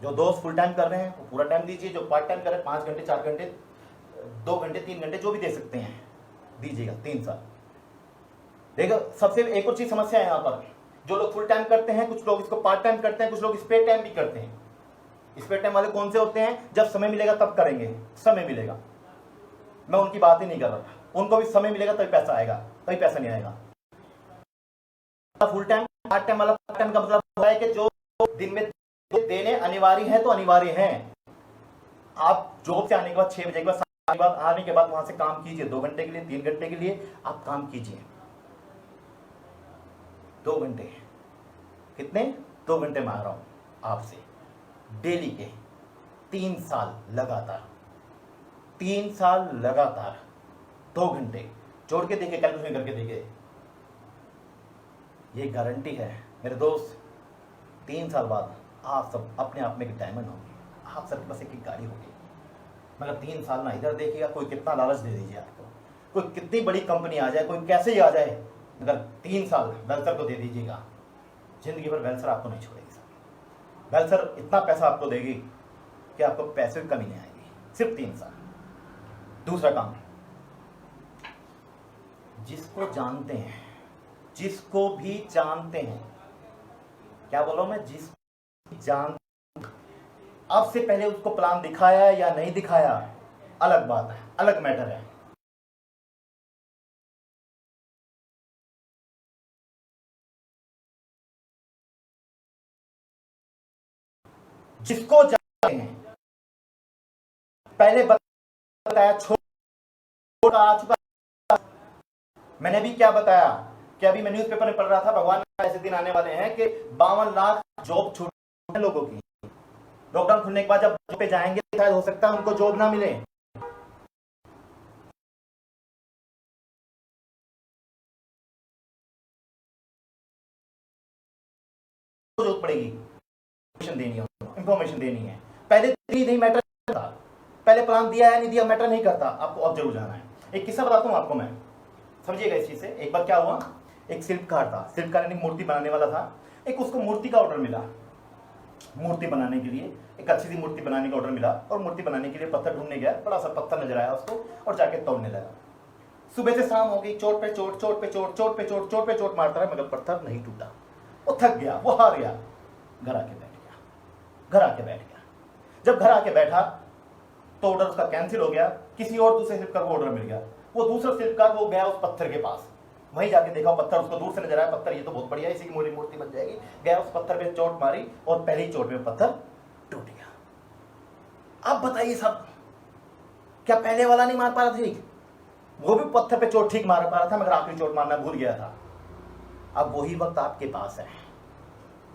जो दोस्त फुल टाइम कर रहे हैं वो पूरा टाइम दीजिए, जो पार्ट टाइम कर रहे हैं 5 घंटे 4 घंटे 2 घंटे 3 घंटे जो भी दे सकते हैं दीजिएगा 3 साल। देखो सबसे एक और चीज समस्या है यहाँ पर, जो लोग फुल टाइम करते हैं, कुछ लोग इसको पार्ट टाइम करते हैं, कुछ लोग स्पेयर टाइम भी करते हैं। स्पेयर टाइम वाले कौन से होते हैं? जब समय मिलेगा तब करेंगे, समय मिलेगा। मैं उनकी बात ही नहीं कर रहा, उनको भी समय मिलेगा तभी पैसा आएगा, तभी पैसा नहीं आएगा। फुल टाइम पार्ट टाइम वाला, पार्ट टाइम का मतलब है कि जो दिन में देने अनिवार्य है तो अनिवार्य है। आप जॉब से आने के बाद 6 बजे के बाद आने के बाद वहां से काम कीजिए, 2 घंटे के लिए 3 घंटे के लिए आप काम कीजिए। 2 घंटे कितने? 2 घंटे मांग रहा हूं आपसे डेली के, 3 साल लगातार, 3 साल लगातार 2 घंटे जोड़ के देखिए, कैलकुलेशन करके देखिए। ये गारंटी है मेरे दोस्त, 3 साल बाद आप सब अपने आप में एक डायमंड होंगे। आप सबके पास एक गाड़ी होगी, मगर 3 साल ना इधर देखिएगा। कोई कितना लालच दे दीजिए आपको, कोई कितनी बड़ी कंपनी आ जाए, कोई कैसे ही आ जाए, अगर 3 साल वेलसर को दे दीजिएगा, जिंदगी भर वेलसर आपको नहीं छोड़ेगी सर। वेलसर इतना पैसा आपको देगी कि आपको पैसे की कमी नहीं आएगी, सिर्फ 3 साल। दूसरा काम, जिसको जानते हैं, जिसको भी जानते हैं, क्या बोल रहा हूं मैं, जिस जान, अब से पहले उसको प्लान दिखाया या नहीं दिखाया अलग बात है, अलग मैटर है। जिसको जानते हैं पहले बताया छोटा आ चुका। मैंने भी क्या बताया कि अभी मैं न्यूज़पेपर में पढ़ रहा था, भगवान ऐसे दिन आने वाले हैं कि 52 लाख जॉब छूट लोगों की। लॉकडाउन खुलने के बाद जब जॉब पे जाएंगे शायद हो सकता है उनको जॉब ना मिले। जरूरत पड़ेगी इंफॉर्मेशन देनी है। पहले नहीं मैटर था, पहले प्लान दिया है नहीं दिया मैटर नहीं करता, आपको अब जरूर जाना है। एक किस्सा बताता हूँ आपको मैं, समझिएगा इस चीज से। एक बार क्या हुआ, एक शिल्पकार था, शिल्पकार ने मूर्ति बनाने वाला था। एक उसको मूर्ति का ऑर्डर मिला, मूर्ति बनाने के लिए एक अच्छी सी मूर्ति बनाने का ऑर्डर मिला, और मूर्ति बनाने के लिए पत्थर ढूंढने गया। बड़ा सा पत्थर नजर आया उसको और जाके तोड़ने लगा। सुबह से शाम हो गई, चोट पे चोट, चोट पे चोट, चोट पे चोट, चोट पे चोट मारता रहा, मगर पत्थर नहीं टूटा। वो थक गया, वो हार गया, घर आके बैठ गया। घर आके बैठ गया। जब घर आके बैठा तो ऑर्डर उसका कैंसिल हो गया, किसी और दूसरे शिल्पकार को ऑर्डर मिल गया। वो दूसरा शिल्पकार वो गया उस पत्थर के पास, वहीं जाके देखा पत्थर उसको दूर से नजर आया, पत्थर ये तो बहुत बढ़िया है, इसी की मोटी मूर्ति बन जाएगी। गया उस पत्थर पे चोट मारी और पहली चोट में पत्थर टूट गया। अब बताइए सब, क्या पहले वाला नहीं मार पा रहा ठीक? वो भी पत्थर पे चोट ठीक मार पा रहा था, मगर आखिरी चोट मारना भूल गया था। अब वही वक्त आपके पास है,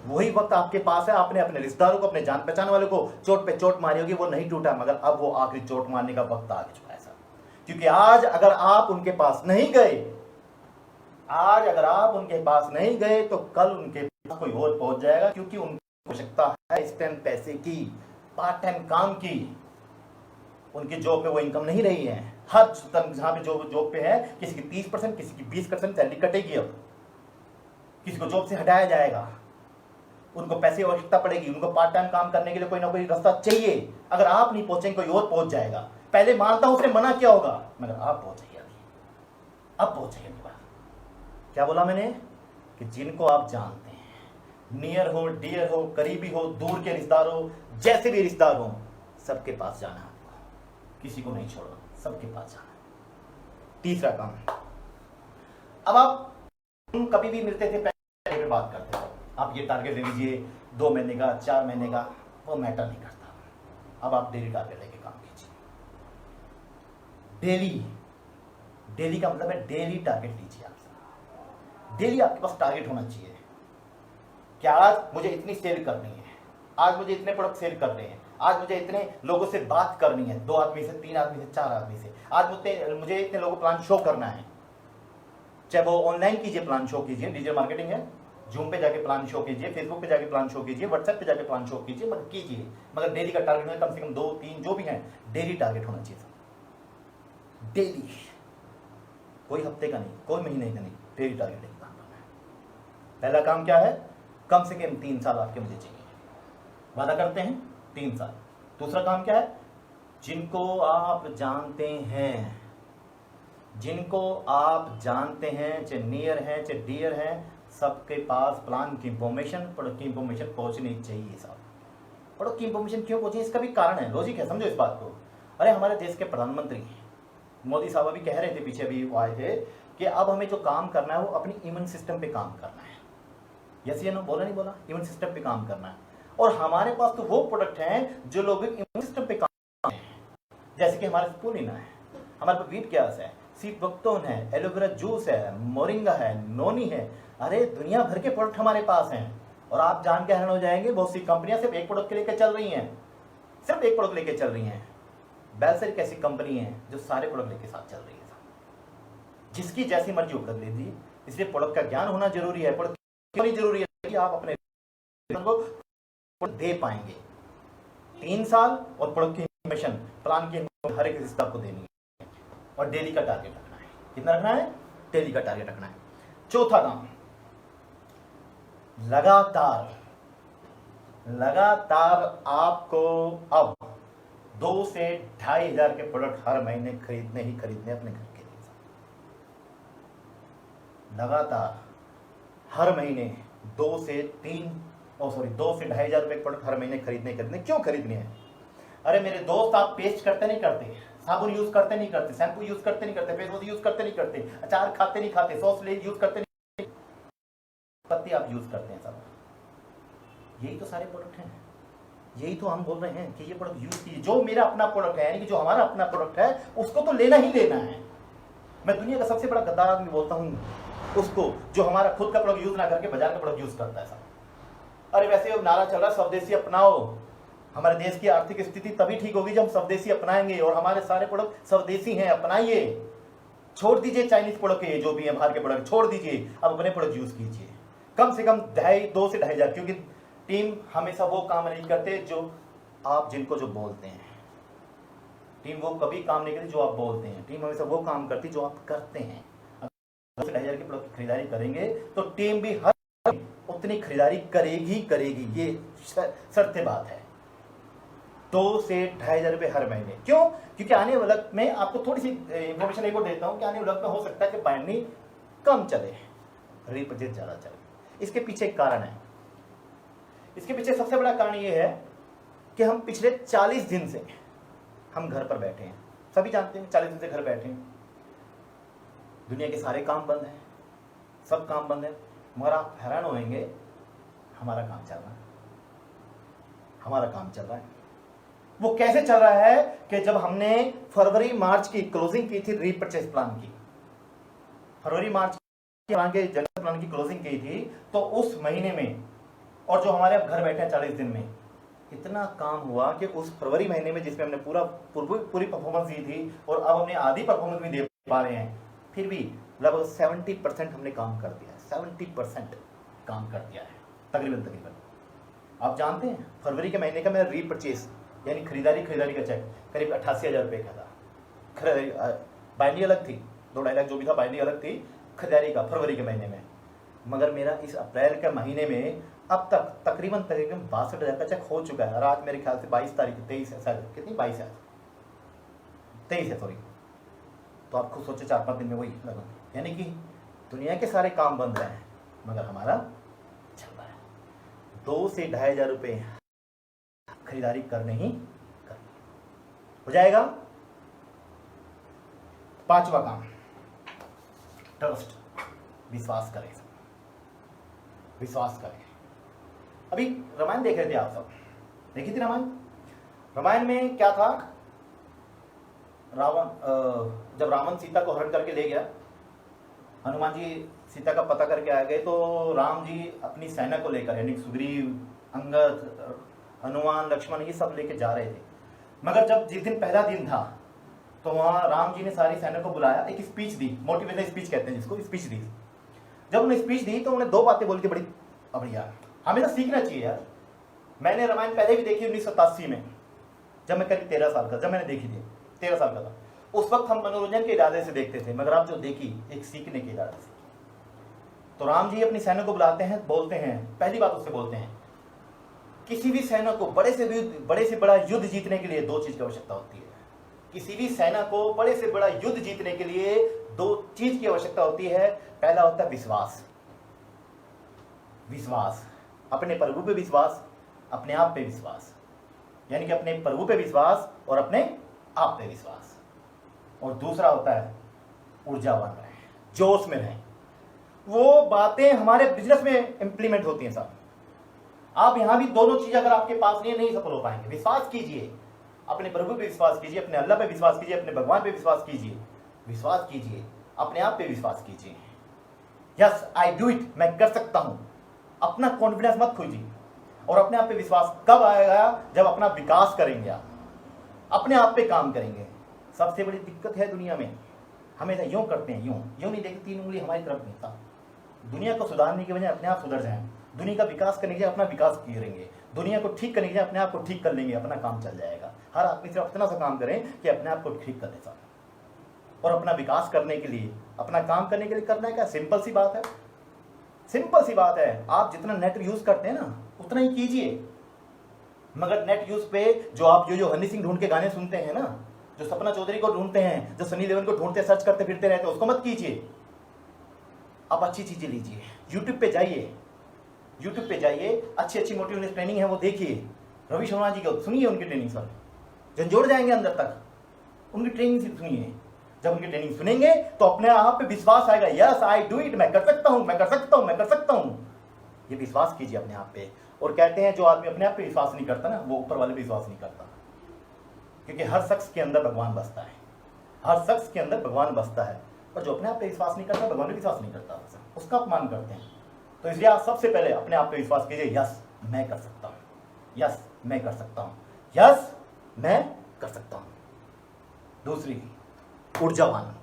वही वक्त आपके पास है। आपने अपने रिश्तेदारों को, अपने जान पहचान वाले को चोट पे चोट मारी होगी, वो नहीं टूटा, मगर अब वो आखिरी चोट मारने का वक्त आ चुका है सर। क्योंकि आज अगर आप उनके पास नहीं गए, आज अगर आप उनके पास नहीं गए तो कल उनके पास कोई और पहुंच जाएगा। क्योंकि उनको आवश्यकता है इस टाइम पैसे की, पार्ट टाइम काम की। उनकी जॉब पे वो इनकम नहीं रही है। हर जहां पे जॉब पे है, किसी की 30%, किसी की 20% सैलरी कटेगी। अब किसी को जॉब से हटाया जाएगा, उनको पैसे की आवश्यकता पड़ेगी, उनको पार्ट टाइम काम करने के लिए कोई ना कोई रास्ता चाहिए। अगर आप नहीं पहुंचेंगे कोई और पहुंच जाएगा। पहले मानता हूं उसने मना किया होगा, मगर आप पहुंचेंगे, अभी अब पहुंचेंगे। क्या बोला मैंने कि जिनको आप जानते हैं, नियर हो, डियर हो, करीबी हो, दूर के रिश्तेदार हो, जैसे भी रिश्तेदार हो, सबके पास जाना है आपको, किसी को नहीं छोड़ना, सबके पास जाना है। तीसरा काम, अब आप कभी भी मिलते थे पैसे पे बात करते थे, आप ये टारगेट ले लीजिए 2 महीने का, 4 महीने का, वो मैटर नहीं करता। अब आप डेली टारगेट लेके काम कीजिए। डेली का मतलब है डेली टारगेट लीजिए। आप डेली आपके पास टारगेट होना चाहिए कि आज मुझे इतनी सेल करनी है, आज मुझे इतने प्रोडक्ट सेल करने हैं, आज मुझे इतने लोगों से बात करनी है, 2 आदमी से, 3 आदमी से, 4 आदमी से, आज मुझे इतने लोगों को प्लान शो करना है। चाहे वो ऑनलाइन कीजिए, प्लान शो कीजिए, डिजिटल मार्केटिंग है, जूम पे जाके प्लान शो कीजिए, फेसबुक पे जाके प्लान शो कीजिए, व्हाट्सएप पे जाके प्लान शो कीजिए, मगर कीजिए। मगर डेली का टारगेट है, कम से कम 2-3 जो भी है, डेली टारगेट होना चाहिए। डेली, कोई हफ्ते का नहीं, कोई महीने का नहीं, डेली टारगेट। पहला काम क्या है, कम से कम 3 साल आपके मुझे चाहिए, वादा करते हैं 3 साल। दूसरा काम क्या है, जिनको आप जानते हैं, जिनको आप जानते हैं, चाहे नियर है चाहे डियर है, सबके पास प्लान की इंफॉर्मेशन, प्रोडक्ट की इंफॉर्मेशन पहुंचनी चाहिए। साहब, प्रोडक्ट की इंफॉर्मेशन क्यों पहुंचे, इसका भी कारण है, लॉजिक है, समझो इस बात को। अरे हमारे देश के प्रधानमंत्री मोदी साहब अभी कह रहे थे, पीछे भी वो आए थे, कि अब हमें जो काम करना है वो अपनी इम्यून सिस्टम पे काम करना है। यस या नो, बोला नहीं बोला, इम्यून सिस्टम पे काम करना है। और हमारे पास तो वो प्रोडक्ट हैं जो लोग इम्यून सिस्टम पे काम करते हैं। जैसे कि हमारे स्पूलिना है, हमारे पास वीट गैस है, सीट बक्तोन है, एलोवेरा जूस है, मोरिंगा है, नोनी है। अरे दुनिया भर के प्रोडक्ट हमारे पास हैं। और आप जान के हैरान हो जाएंगे, बहुत सी कंपनियां सिर्फ एक प्रोडक्ट के लेकर चल रही हैं, सिर्फ एक प्रोडक्ट लेके चल रही हैं। बेलसेल एक ऐसी कंपनी है जो सारे प्रोडक्ट लेके साथ चल रही है, जिसकी जैसी मर्जी कर लीजिए। इसलिए प्रोडक्ट का ज्ञान होना जरूरी है। प्रोडक्ट क्यों नहीं जरूरी है कि आप अपने को दे पाएंगे। 3 साल और प्रोडक्ट की इंफॉर्मेशन, प्लान की हर एक रिश्ता को देनी है, और डेली का टारगेट रखना है। कितना रखना है, डेली का टारगेट रखना है। चौथा काम, लगातार आपको अब 2 से 2,500 के प्रोडक्ट हर महीने खरीदने ही खरीदने अपने घर के लिए। लगातार हर महीने 2 से 2,500 रुपए के प्रोडक्ट हर महीने खरीदने। क्यों खरीदने हैं? अरे मेरे दोस्त, आप पेस्ट करते नहीं करते, साबुन यूज करते नहीं करते, शैम्पू यूज करते नहीं करते, फेस वॉश यूज करते नहीं करते, अचार खाते नहीं खाते, सॉस यूज करते नहीं, पत्ती आप यूज करते हैं सब। यही तो सारे प्रोडक्ट हैं। यही तो हम बोल रहे हैं कि ये प्रोडक्ट यूज कीजिए। जो मेरा अपना प्रोडक्ट है, यानी कि जो हमारा अपना प्रोडक्ट है, उसको तो लेना ही लेना है। मैं दुनिया का सबसे बड़ा गद्दार आदमी बोलता हूँ उसको जो हमारा खुद का प्रोडक्ट यूज ना करके बाजार का प्रोडक्ट यूज करता है साहब। अरे वैसे नारा चल रहा है स्वदेशी अपनाओ। हमारे देश की आर्थिक स्थिति तभी ठीक होगी जब हम स्वदेशी अपनाएंगे, और हमारे सारे प्रोडक्ट स्वदेशी हैं, अपनाइए। छोड़ दीजिए चाइनीज प्रोडक्ट के जो भी है बाहर के प्रोडक्ट छोड़ दीजिए, अब अपने प्रोडक्ट यूज कीजिए। कम से कम 2 से 2.5 हज़ार, क्योंकि टीम हमेशा वो काम नहीं करते जो आप जिनको जो बोलते हैं। टीम वो कभी काम नहीं करती जो आप बोलते हैं, टीम हमेशा वो काम करती जो आप करते हैं। 2 से 2.5 हज़ार की प्रोडक्ट की खरीदारी करेंगे तो टीम भी हर उतनी खरीदारी करेगी, ये शर्त बात है। 2 से 2.5 हज़ार रुपये हर महीने। क्यों? क्योंकि आने वाले वक्त में आपको थोड़ी सी इंफॉर्मेशन एक और देता हूं कि आने वाले वक्त में हो सकता है कि बाइंडिंग कम चले, रीपर्चेज ज्यादा चले। इसके पीछे एक कारण है। इसके पीछे सबसे बड़ा कारण ये है कि हम पिछले 40 दिन से हम घर पर बैठे हैं। सभी जानते हैं 40 दिन से घर बैठे हैं, दुनिया के सारे काम बंद हैं, सब काम बंद है। मगर आप हैरान होंगे, हमारा काम चल रहा है, हमारा काम चल रहा है। वो कैसे चल रहा है कि जब हमने फरवरी मार्च की क्लोजिंग की थी, रीपर्चेज प्लान की, फरवरी मार्च के जनरल प्लान की क्लोजिंग की थी, तो उस महीने में, और जो हमारे अब घर बैठे हैं 40 दिन में, इतना काम हुआ कि उस फरवरी महीने में जिसमें हमने पूरी परफॉर्मेंस दी थी और अब हमने आधी परफॉर्मेंस भी दे पा रहे हैं, फिर भी लगभग 70% हमने काम कर दिया है। 70% काम कर दिया है तकरीबन। आप जानते हैं फरवरी के महीने का मेरा रीपर्चेज यानी खरीदारी का चेक करीब 88,000 रुपये का था। बाइंडिंग अलग थी, 2-2.5 लाख जो भी था, बाइंडिंग अलग थी खरीदारी का फरवरी के महीने में। मगर मेरा इस अप्रैल के महीने में अब तक तकरीबन 62,000 का चेक हो चुका है। और आज मेरे ख्याल से 22 तारीख 23 है, शायद कितनी 22 है, 23 है सॉरी। तो आप खुद सोचे 4-5 दिन में वही लगभग, यानी कि दुनिया के सारे काम बंद रहे हैं मगर हमारा चल रहा है। 2 से 2.5 हज़ार रुपये खरीदारी करने ही करनी हो जाएगा। 5वां काम, ट्रस्ट, विश्वास करें, विश्वास करें। अभी रामायण देख रहे थे आप सब, देखी थी रामायण? रामायण में क्या था, जब रावण सीता को हरण करके ले गया, हनुमान जी सीता का पता करके आ गए, तो राम जी अपनी सेना को लेकर, यानी सुग्रीव, अंगद, हनुमान, लक्ष्मण, ये सब लेके जा रहे थे। मगर जब जिस दिन पहला दिन था तो वहां राम जी ने सारी सेना को बुलाया, एक स्पीच दी, मोटिवेशनल स्पीच कहते हैं जिसको, स्पीच दी। जब उन्होंने स्पीच दी तो उन्होंने 2 बातें बोली थी बड़ी बढ़िया, हमें ना सीखना चाहिए यार। मैंने रामायण पहले भी देखी 1987 में, जब मैं करीब 13 साल का, जब मैंने देखी थी 13 साल का था। उस वक्त हम मनोरंजन के इरादे से देखते थे, मगर अब जो देखी एक सीखने के इरादे से। तो राम जी अपनी सेना को बुलाते हैं, बोलते हैं, पहली बात उससे बोलते हैं, किसी भी सेना को बड़े से बड़ा युद्ध जीतने के लिए 2 चीज की आवश्यकता होती है। किसी भी सेना को बड़े से बड़ा युद्ध जीतने के लिए 2 चीज की आवश्यकता होती है। पहला होता है विश्वास, विश्वास, अपने प्रभु पे विश्वास, अपने आप पे विश्वास, यानी कि अपने प्रभु पे विश्वास और अपने आप पे विश्वास। और दूसरा होता है ऊर्जावान रहें, जोश में रहें। वो बातें हमारे बिजनेस में इंप्लीमेंट होती हैं साहब। आप यहां भी दोनों चीज अगर आपके पास नहीं सफल हो पाएंगे। विश्वास कीजिए, अपने प्रभु पे विश्वास कीजिए, अपने अल्लाह पे विश्वास कीजिए, अपने भगवान पे विश्वास कीजिए, विश्वास कीजिए, अपने आप पे विश्वास कीजिए। यस आई डू इट, मैं कर सकता हूं। अपना कॉन्फिडेंस मत खोइए। और अपने आप पे विश्वास कब आएगा? जब अपना विकास करेंगे, आप अपने आप पे काम करेंगे। सबसे बड़ी दिक्कत है दुनिया में, हमेशा यूं करते हैं, यूं नहीं देखते, 3 उंगली हमारी तरफ नहीं था। दुनिया को सुधारने की बजाय अपने आप सुधर जाएं, दुनिया का विकास करने के लिए अपना विकास करेंगे, दुनिया को ठीक करने के लिए अपने आप को ठीक कर लेंगे, अपना काम चल जाएगा। हर आदमी सिर्फ इतना सा काम करें कि अपने आप को ठीक कर ले। और अपना विकास करने के लिए, अपना काम करने के लिए करना है क्या? सिंपल सी बात है, सिंपल सी बात है। आप जितना नेट यूज करते हैं ना उतना ही कीजिए। मगर नेट यूज पे जो आप जो हनी सिंह ढूंढ के गाने सुनते हैं ना, जो सपना चौधरी को ढूंढते हैं, जो सनी देओल को ढूंढते सर्च करते फिरते रहते हैं, उसको मत कीजिए। आप अच्छी चीजें लीजिए। यूट्यूब पे जाइए, यूट्यूब पे जाइए, अच्छी अच्छी मोटिवेशनल ट्रेनिंग है वो देखिए। रवि शर्मा जी को सुनिए, उनकी ट्रेनिंग सर झंझोड़ जाएंगे अंदर तक। उनकी ट्रेनिंग सुनिए, जब उनकी ट्रेनिंग सुनेंगे तो अपने आप पे विश्वास आएगा। यस आई डू इट, मैं कर सकता हूं, मैं कर सकता हूं, मैं कर सकता हूं। ये विश्वास कीजिए अपने आप पे और कहते हैं जो आदमी अपने आप पे विश्वास नहीं करता ना, वो ऊपर वाले पे विश्वास नहीं करता, क्योंकि हर शख्स के अंदर भगवान बसता है, हर शख्स के अंदर भगवान बसता है, और जो अपने आप पे विश्वास नहीं करता, भगवान पे विश्वास नहीं करता, उसका अपमान करते हैं। तो इसलिए आप सबसे पहले अपने आप पे विश्वास कीजिए, यस मैं कर सकता हूँ, यस मैं कर सकता हूँ, यस मैं कर सकता हूँ। दूसरी, ऊर्जावान,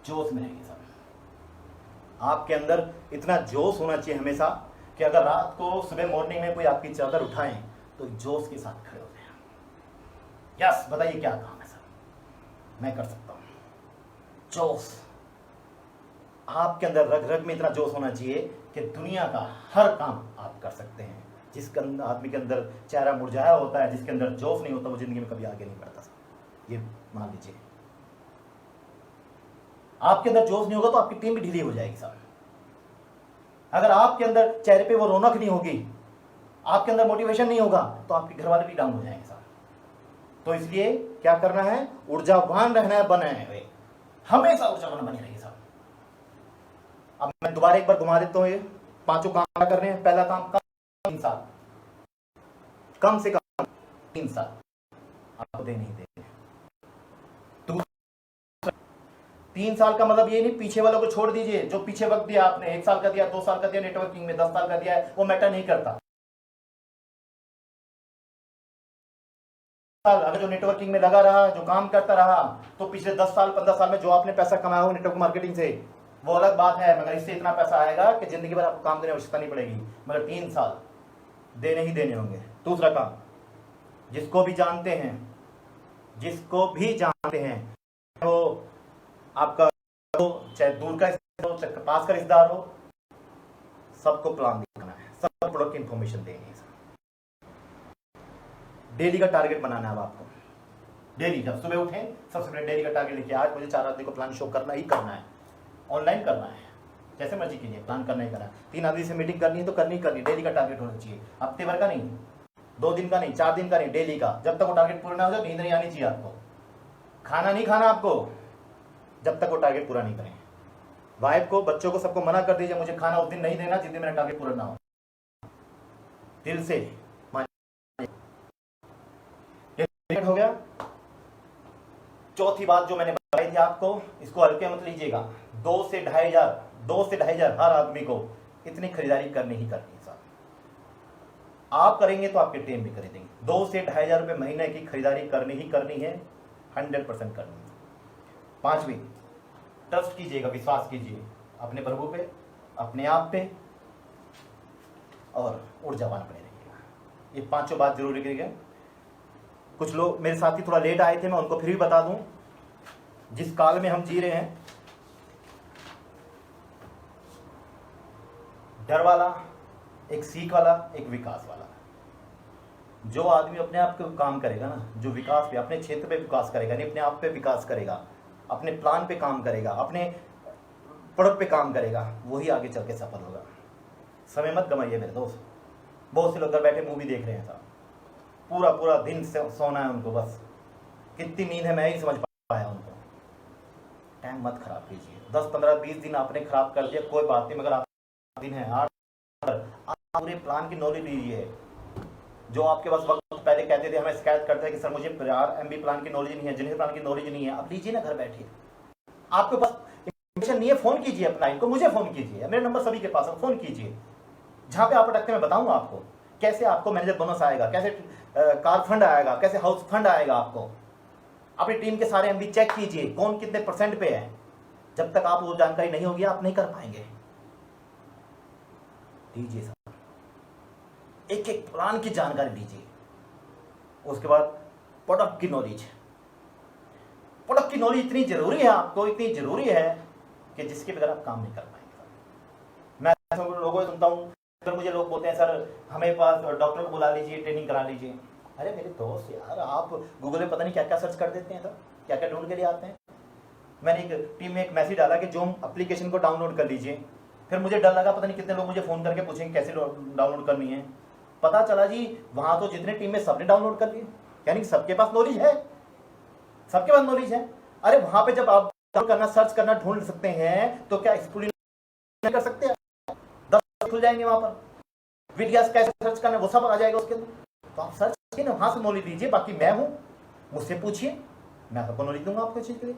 जोश में रहिए सब। आपके अंदर इतना जोश होना चाहिए हमेशा कि अगर रात को सुबह मॉर्निंग में कोई आपकी चादर उठाएं तो जोश के साथ खड़े हो जाए, यस बताइए क्या काम है सर, मैं कर सकता हूं। जोश आपके अंदर, रग रग में इतना जोश होना चाहिए कि दुनिया का हर काम आप कर सकते हैं। जिसके अंदर आदमी के अंदर चेहरा मुरझाया होता है, जिसके अंदर जोश नहीं होता, वो जिंदगी में कभी आगे नहीं बढ़ता सर, ये मान लीजिए। आपके अंदर जोश नहीं होगा तो आपकी टीम भी ढीली हो जाएगी साहब। अगर आपके अंदर चेहरे पे वो रौनक नहीं होगी, आपके अंदर मोटिवेशन नहीं होगा, तो आपके घर वाले भी डाउन हो जाएंगे साहब। तो इसलिए क्या करना है, ऊर्जावान रहना है, बने हुए हमेशा ऊर्जावान बने रहिए साहब। अब मैं दोबारा एक बार घुमा देता हूं, ये पांचों काम कर रहे हैं। पहला काम, 3 साल, कम से कम 3 साल आपको दे नहीं दे। 3 साल का मतलब ये नहीं पीछे वालों को छोड़ दीजिए, जो पीछे वक्त दिया आपने, 1 साल का दिया, 2 साल का दिया नेटवर्किंग में, 10 साल का दिया है, वो मैटर नहीं करता। अगर जो नेटवर्किंग में लगा रहा, जो काम करता रहा, तो पिछले 10 साल 15 साल में जो आपने पैसा कमाया हो नेटवर्क मार्केटिंग से, वो अलग बात है, मगर इससे इतना पैसा आएगा कि जिंदगी भर आपको काम देने की आवश्यकता नहीं पड़ेगी, मगर 3 साल देने ही देने होंगे। दूसरा काम, जिसको भी जानते हैं, जिसको भी जानते हैं, वो आपका चाहे दूर का हो चाहे पास का रिश्तेदार हो, सबको प्लान दिखाना है, सब प्रोडक्ट की इंफॉर्मेशन देनी है। डेली का टारगेट बनाना है अब आपको। डेली जब सुबह उठें सबसे पहले डेली का टारगेट लिखिए, आज मुझे 4 आदमी को प्लान शो करना ही करना है, ऑनलाइन करना है, जैसे मर्जी कीजिए, प्लान करना ही करना है। 3 आदमी से मीटिंग करनी है तो करनी करनी, डेली का टारगेट होना चाहिए, हफ्ते भर का नहीं, 2 दिन का नहीं, 4 दिन का नहीं, डेली का। जब तक वो टारगेट पूरा ना हो जाए नींद नहीं आनी चाहिए आपको, खाना नहीं खाना आपको जब तक वो टारगेट पूरा नहीं करें। वाइफ को, बच्चों को, सबको मना कर दीजिए मुझे खाना उस दिन नहीं देना जिस दिन मेरा टारगेट पूरा ना हो, दिल से हो गया। चौथी बात जो मैंने बताई थी आपको, इसको हल्के मत लीजिएगा, 2 से 2,500 हर आदमी को इतनी खरीदारी करनी ही करनी है साहब। आप करेंगे तो आपकी टीम भी कर देंगे। 2 से 2,500 रुपए महीने की खरीदारी करनी ही करनी है, 100% करनी है। 5वीं, ट्रस्ट कीजिएगा, विश्वास कीजिए अपने प्रभु पे, अपने आप पे, और ऊर्जावान बने रहिएगा। ये 5 बात जरूर लिखिएगा। कुछ लोग मेरे साथी थोड़ा लेट आए थे, मैं उनको फिर भी बता दूं, जिस काल में हम जी रहे हैं, डर वाला, एक सीख वाला, एक विकास वाला। जो आदमी अपने आप पे काम करेगा ना, जो विकास पे, अपने क्षेत्र पे विकास करेगा, नहीं अपने आप पे विकास करेगा, अपने प्लान पे काम करेगा, अपने प्रोडक्ट पे काम करेगा, वही आगे चल के सफल होगा। समय मत गवाइए मेरे दोस्त। बहुत से लोग घर बैठे मूवी देख रहे हैं साहब, पूरा पूरा दिन सोना है उनको, बस कितनी नींद है मैं ही समझ पाया उनको। टाइम मत खराब कीजिए। 10, 15, 20 दिन आपने खराब कर दिया कोई बात नहीं, मगर आप दिन है 8 आप पूरे प्लान की नॉलेज लीजिए। जो आपके पास वक्त पहले कहते थे, हमें शिकायत करते हैं कि सर मुझे MB प्लान की नॉलेज नहीं है, जिन्हें प्लान की नॉलेज नहीं है, अब लीजिए ना घर बैठे। आपके पास इंफॉर्मेशन नहीं है, फोन कीजिए अपना, इनको मुझे फोन कीजिए, मेरे नंबर सभी के पास है, फोन कीजिए। जहां पे आप अटकते मैं बताऊंगा आपको कैसे आपको मैनेजर बोनस आएगा, कैसे कार फंड आएगा, कैसे हाउस फंड आएगा आपको। अपनी टीम के सारे MB चेक कीजिए, कौन कितने % पे है। जब तक आप वो जानकारी नहीं होगी आप नहीं कर पाएंगे। दीजिए सर, एक एक प्लान की जानकारी दीजिए। उसके बाद प्रोडक्ट की नॉलेज, प्रोडक्ट की नॉलेज इतनी जरूरी है आपको, इतनी जरूरी है कि जिसके बगैर आप काम नहीं कर पाएंगे। मैं लोगों से सुनता हूँ, अगर मुझे लोग बोलते हैं सर हमें पास डॉक्टर को बुला लीजिए, ट्रेनिंग करा लीजिए। अरे मेरे दोस्त यार, आप गूगल में पता नहीं क्या क्या सर्च कर देते हैं सर, क्या क्या ढूंढ के लिए आते हैं। मैंने एक टीम में एक मैसेज डाला कि जूम एप्लीकेशन को डाउनलोड कर लीजिए। फिर मुझे डर लगा, पता नहीं कितने लोग मुझे फोन करके पूछेंगे कैसे डाउनलोड करनी है। पता चला जी वहां तो जितने टीम में सबने डाउनलोड कर लिया, यानी सबके पास नॉलेज है, सबके पास नॉलेज है। अरे वहां पे जब आप करना, सर्च करना, ढूंढ सकते हैं, तो क्या एक्सप्लोर कर सकते हैं, 10 खुल जाएंगे वहां पर। वीडियोस कैसे सर्च करना वो सब आ जाएगा उसके अंदर। तो आप सर्च कीजिए ना, वहां से नॉलेज लीजिए। बाकी मैं हूं, मुझसे पूछिए, मैं आपको नॉलेज दूंगा आपको इस चीज के लिए।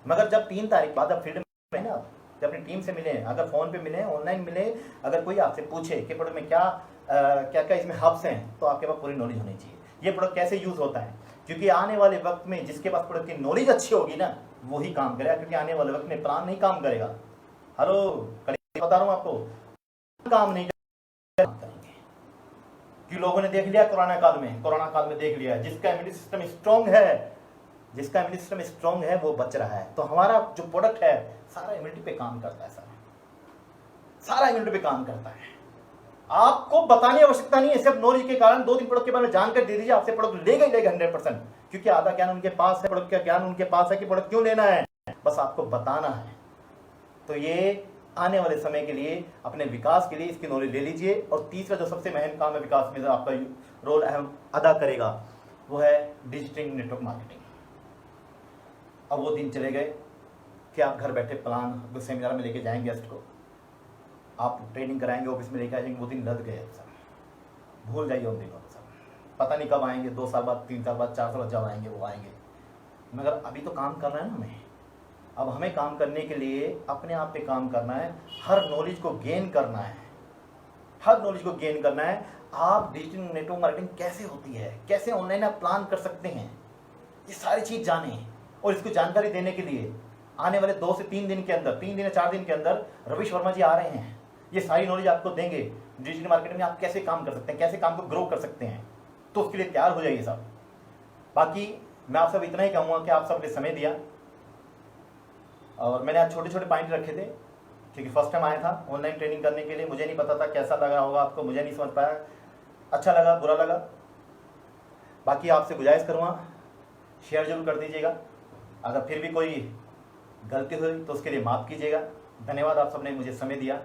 मगर जब 3 तारीख बाद आप फील्ड में ना, जब अपनी टीम से मिले, अगर फोन पे मिले, ऑनलाइन मिले, अगर कोई आपसे पूछे कि प्रोडक्ट में क्या क्या क्या इसमें हब्स हैं, तो आपके पास पूरी नॉलेज होनी चाहिए ये प्रोडक्ट कैसे यूज होता है। क्योंकि आने वाले वक्त में जिसके पास प्रोडक्ट की नॉलेज अच्छी होगी ना, वही काम करेगा। क्योंकि आने वाले वक्त में प्लान नहीं काम करेगा। हेलो, बता रहा हूं आपको, काम नहीं करेंगे। कि लोगों ने देख लिया कोरोना काल में देख लिया, जिसका इम्यूनिटी सिस्टम स्ट्रांग है, जिसका इम्यूनिटी सिस्टम स्ट्रांग है वो बच रहा है। तो हमारा जो प्रोडक्ट है सारा इम्यूनिटी पे काम करता है, सारा इम्यूनिटी पे काम करता है। आपको बताने की आवश्यकता नहीं है, सिर्फ नॉलेज के कारण 2 दिन प्रोडक्ट के बारे में जानकर दे दीजिए, आपसे प्रोडक्ट लेगा ही लेगा 100%। क्योंकि आधा ज्ञान उनके पास है, प्रोडक्ट का ज्ञान उनके पास है कि प्रोडक्ट क्यों लेना है, बस आपको बताना है। तो ये आने वाले समय के लिए, अपने विकास के लिए इसकी नॉलेज ले लीजिए। और तीसरा जो सबसे अहम काम है विकास में, आपका रोल अहम अदा करेगा, वो है डिजिटल नेटवर्क मार्केटिंग। अब वो दिन चले गए कि आप घर बैठे प्लान सेमिनार में लेके जाएंगे गेस्ट को, आप ट्रेनिंग कराएंगे, ऑफिस में लेके आएंगे, वो दिन लद गए सब, भूल जाइए उन दिनों को सब। पता नहीं कब आएंगे, 2 साल बाद, 3 साल बाद, 4 साल बाद जब आएंगे वो आएंगे। मगर अभी तो काम करना है ना हमें। अब हमें काम करने के लिए अपने आप पे काम करना है, हर नॉलेज को गेन करना है, हर नॉलेज को गेन करना है। आप डिजिटल नेटवर्क मार्केटिंग कैसे होती है, कैसे ऑनलाइन आप प्लान कर सकते हैं, ये सारी चीज जाने। और इसको जानकारी देने के लिए आने वाले 2 से 3 दिन के अंदर, 3 दिन या 4 दिन के अंदर रविश वर्मा जी आ रहे हैं। ये सारी नॉलेज आपको देंगे डिजिटल मार्केटिंग में आप कैसे काम कर सकते हैं, कैसे काम को ग्रो कर सकते हैं। तो उसके लिए तैयार हो जाइए सब। बाकी मैं आप सब इतना ही कहूँगा कि आप सबने समय दिया, और मैंने आज छोटे छोटे पॉइंट रखे थे क्योंकि फर्स्ट टाइम आया था ऑनलाइन ट्रेनिंग करने के लिए। मुझे नहीं पता था कैसा लगा होगा आपको, मुझे नहीं समझ पाया, अच्छा लगा बुरा लगा। बाकी आपसे गुजारिश करूँगा, शेयर जरूर कर दीजिएगा। अगर फिर भी कोई गलती हुई तो उसके लिए माफ़ कीजिएगा। धन्यवाद, आप सबने मुझे समय दिया।